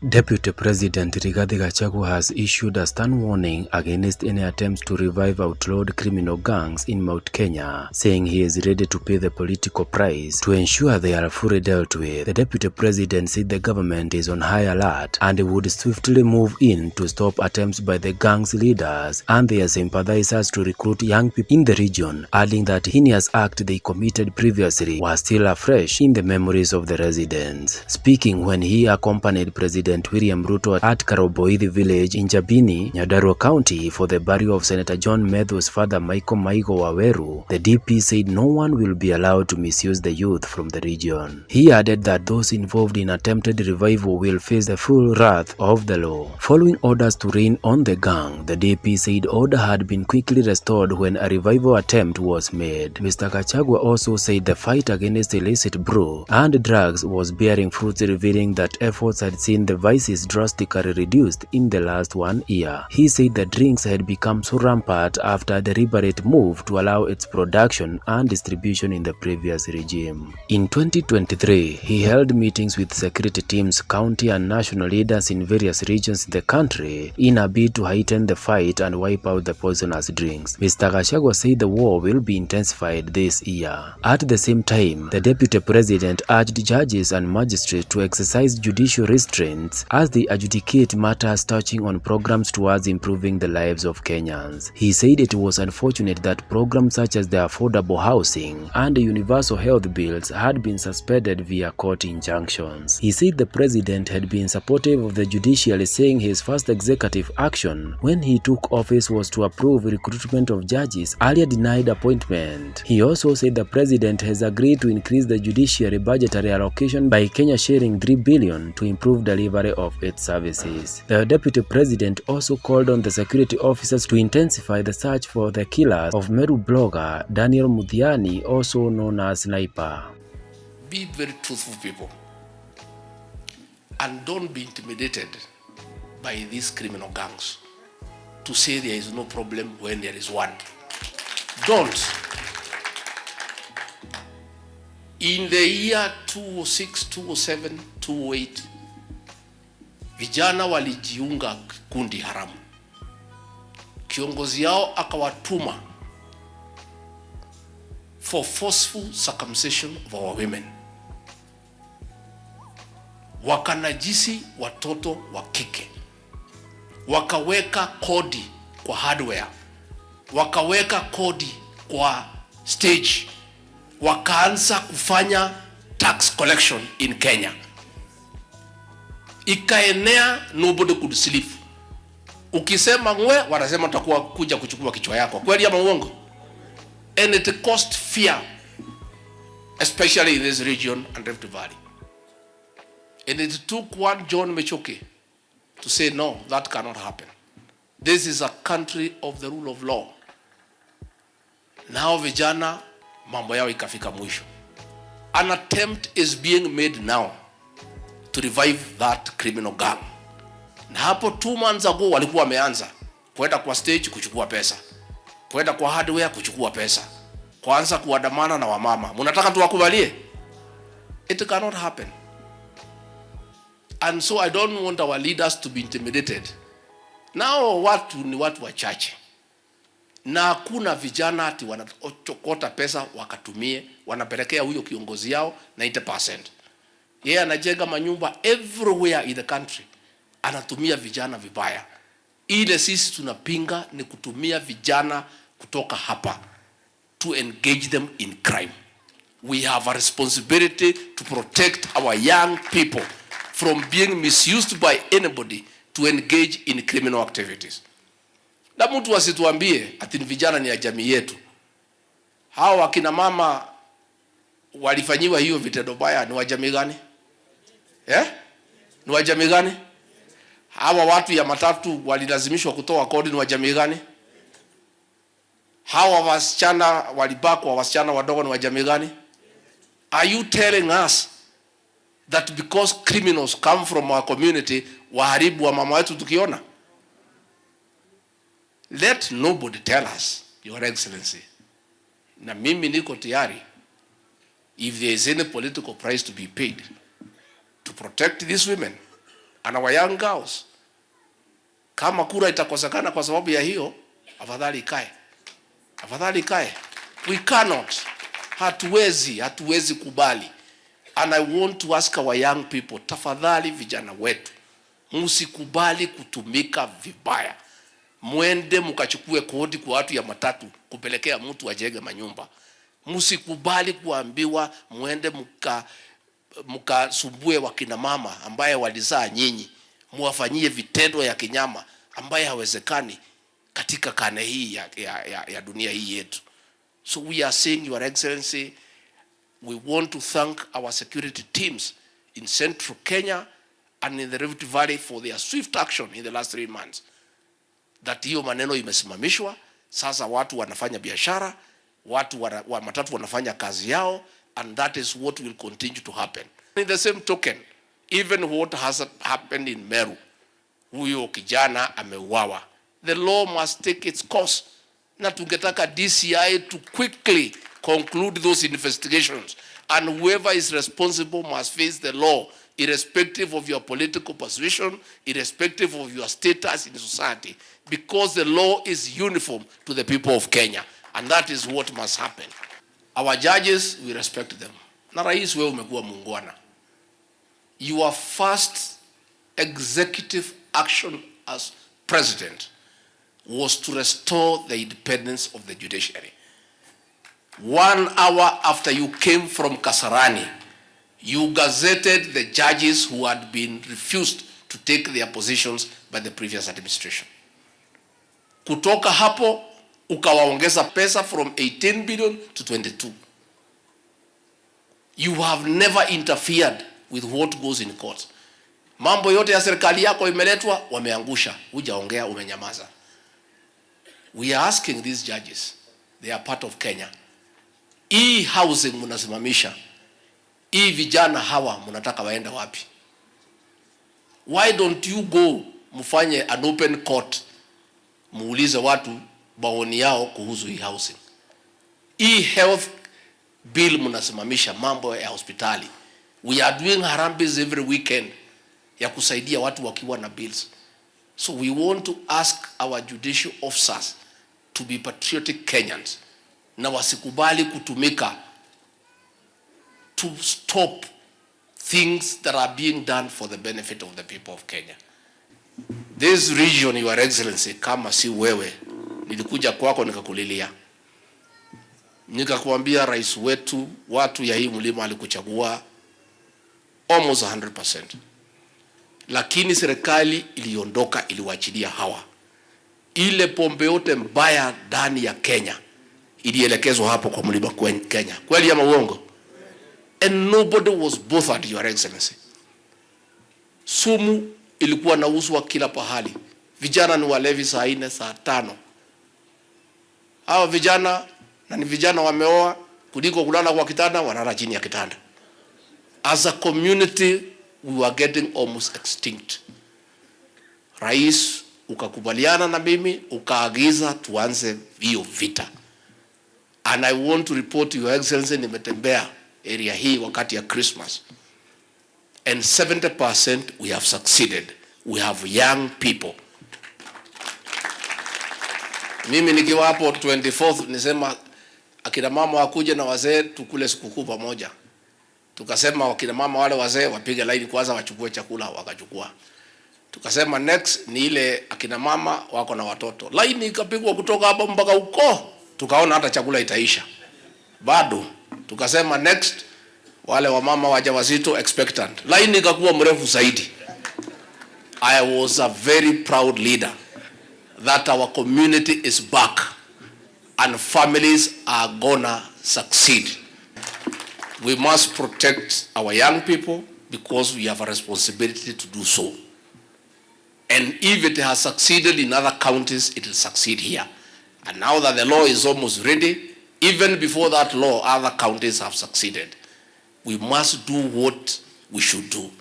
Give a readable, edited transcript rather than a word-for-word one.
Deputy President Rigathi Gachagua has issued a stern warning against any attempts to revive outlawed criminal gangs in Mount Kenya, saying he is ready to pay the political price to ensure they are fully dealt with. The Deputy President said the government is on high alert and would swiftly move in to stop attempts by the gangs leaders and their sympathizers to recruit young people in the region, adding that heinous act they committed previously was still afresh in the memories of the residents. Speaking when he accompanied President William Ruto at Karoboithi village in Jabini, Nyandarua County for the burial of Senator John Medhu's father Michael Maigo Waweru, the DP said no one will be allowed to misuse the youth from the region. He added that those involved in attempted revival will face the full wrath of the law. Following orders to rein on the gang, the DP said order had been quickly restored when a revival attempt was made. Mr. Gachagua also said the fight against illicit brew and drugs was bearing fruits, revealing that efforts had seen the vices drastically reduced in the last 1 year. He said the drinks had become so rampant after a deliberate move to allow its production and distribution in the previous regime. In 2023, he held meetings with security teams, county and national leaders in various regions in the country in a bid to heighten the fight and wipe out the poisonous drinks. Mr. Gachagua said the war will be intensified this year. At the same time, the Deputy President urged judges and magistrates to exercise judicial restraints as they adjudicate matters touching on programs towards improving the lives of Kenyans. He said it was unfortunate that programs such as the affordable housing and the universal health bills had been suspended via court injunctions. He said the president had been supportive of the judiciary, saying his first executive action when he took office was to approve recruitment of judges earlier denied appointment. He also said the president has agreed to increase the judiciary budgetary allocation by Kenya sharing $3 billion to improve delivery of its services. The Deputy President also called on the security officers to intensify the search for the killers of Meru blogger Daniel Muthiani, also known as Sniper. Be very truthful people and don't be intimidated by these criminal gangs to say there is no problem when there is one. Don't. In the year 2006, 2007, 2008, vijana walijiunga kundi haramu. Kiongozi yao akawatuma for forceful circumcision of our women. Wakanajisi watoto wa kike. Wakaweka kodi kwa hardware. Wakaweka kodi kwa stage. Wakaanza kufanya tax collection in Kenya. Ikaenea, nobody could sleep. Ukisema ngwe, wanasema utakuwa kuja kuchukua kichwa yako. Kweli ama uongo? And it caused fear, especially in this region and Rift Valley. And it took one John Mechoke to say no, that cannot happen. This is a country of the rule of law. Now vijana mambo yao ikafika mwisho. An attempt is being made now to revive that criminal gang. Na hapo 2 months ago walikuwa wameanza kwenda kwa stage kuchukua pesa, kwenda kwa hardware kuchukua pesa, kwanza kuandamana na wamama. Mnataka tuwakubalie? It cannot happen. And so I don't want our leaders to be intimidated. Now watu ni watu wachache. Na hakuna vijana ati wanachokota pesa wakatumie, wanapelekea huyo kiongozi yao 90%. Yeye anajenga manyumba everywhere in the country. Anatumia vijana vibaya. Ile sisi tunapinga ni kutumia vijana kutoka hapa to engage them in crime. We have a responsibility to protect our young people from being misused by anybody to engage in criminal activities. Na mtu asituambie ati vijana ni ya jamii yetu. Hao wakina mama walifanyiwa hiyo vitendo baya ni wa jamii gani? Ni wa jamii gani? Hawa watu ya matatu walilazimishwa kutoa kodi ni wa jamii gani? Hawa wasichana walibakwa, wasichana wadogo ni wa jamii gani? Are you telling us that because criminals come from our community waharibu wa mama wetu tukiona? Let nobody tell us, Your Excellency. Na mimi niko tayari if there is any political price to be paid to protect these women and our young girls, kama kura itakosekana kwa sababu ya hiyo, afadhali ikae. Afadhali ikae. We cannot. Hatuwezi kubali. And I want to ask our young people, tafadhali vijana wetu, msikubali kutumika vibaya. Mwende mkachukue kodi kwa watu ya matatu kupelekea mtu ajenge manyumba. Msikubali kuambiwa mwende mkasumbue wakina mama ambaye walizaa nyinyi, muwafanyie vitendo ya kinyama ambaye hawezekani katika kane hii ya dunia hii yetu. So we are saying, Your Excellency, we want to thank our security teams in Central Kenya and in the Rift Valley for their swift action in the last 3 months. That hiyo maneno imesimamishwa, sasa watu wanafanya biashara, watu wa matatu wanafanya kazi yao, and that is what will continue to happen. In the same token, even what has happened in Meru, huyo kijana ameuawa, the law must take its course. Na tungetaka DCI to quickly conclude those investigations, and whoever is responsible must face the law, irrespective of your political position, irrespective of your status in society, because the law is uniform to the people of Kenya, and that is what must happen. Our judges, we respect them. Na rais, wewe umekuwa muungwana. Your first executive action as president was to restore the independence of the judiciary. 1 hour after you came from Kasarani, you gazetted the judges who had been refused to take their positions by the previous administration. Kutoka hapo, ukawaongeza pesa from 18 billion to 22. You have never interfered with what goes in court. Mambo yote ya serikali yako imeletwa, wameangusha. Hujaongea, umenyamaza. We are asking these judges, they are part of Kenya. Hii housing munasimamisha, hii vijana hawa munataka waende wapi? Why don't you go mufanye an open court, muulize watu maoni yao kuhusu hii housing? Hii health bill munasimamisha, mambo ya hospitali. We are doing harambes every weekend ya kusaidia watu wakiwa na bills. So we want to ask our judicial officers to be patriotic Kenyans, na wasikubali kutumika to stop things that are being done for the benefit of the people of Kenya. This region, Your Excellency, kama si wewe, nilikuja kwako nikakulilia. Nikakuambia rais wetu, watu ya hii mlima alikuchagua almost 100%. Lakini serikali iliondoka, iliwachilia hawa. Ile pombe yote mbaya ndani ya Kenya ilielekezwa hapo kwa mlima Kenya. Kweli ama uongo? And nobody was bothered, Your Excellency. Sumu ilikuwa nauzwa kila pahali. Vijana ni walevi saa 4, saa 5. Hawa vijana, na ni vijana wameoa, kuliko kulala kwa kitanda, wanalala chini ya kitanda. As a community, we were getting almost extinct. Rais, ukakubaliana na mimi, ukaagiza tuanze hiyo vita. And I want to report to Your Excellency, nimetembea area hii wakati ya Christmas. And 70% we have succeeded. We have young people. Mimi nikiwa hapo 24th nisema akina mama wakuje na wazee tukule sikukuu pamoja. Tukasema wakina mama wale wazee wapige line kwanza wachukue chakula, wakachukua. Tukasema next ni ile akina mama wako na watoto. Line ikapigwa kutoka hapa mpaka huko. Tukaona hata chakula itaisha. Bado tukasema next wale wamama wajawazito expectant. Line ikakuwa mrefu zaidi. I was a very proud leader that our community is back and families are gonna succeed. We must protect our young people because we have a responsibility to do so. And if it has succeeded in other counties, it will succeed here. And now that the law is almost ready, even before that law, other counties have succeeded. We must do what we should do.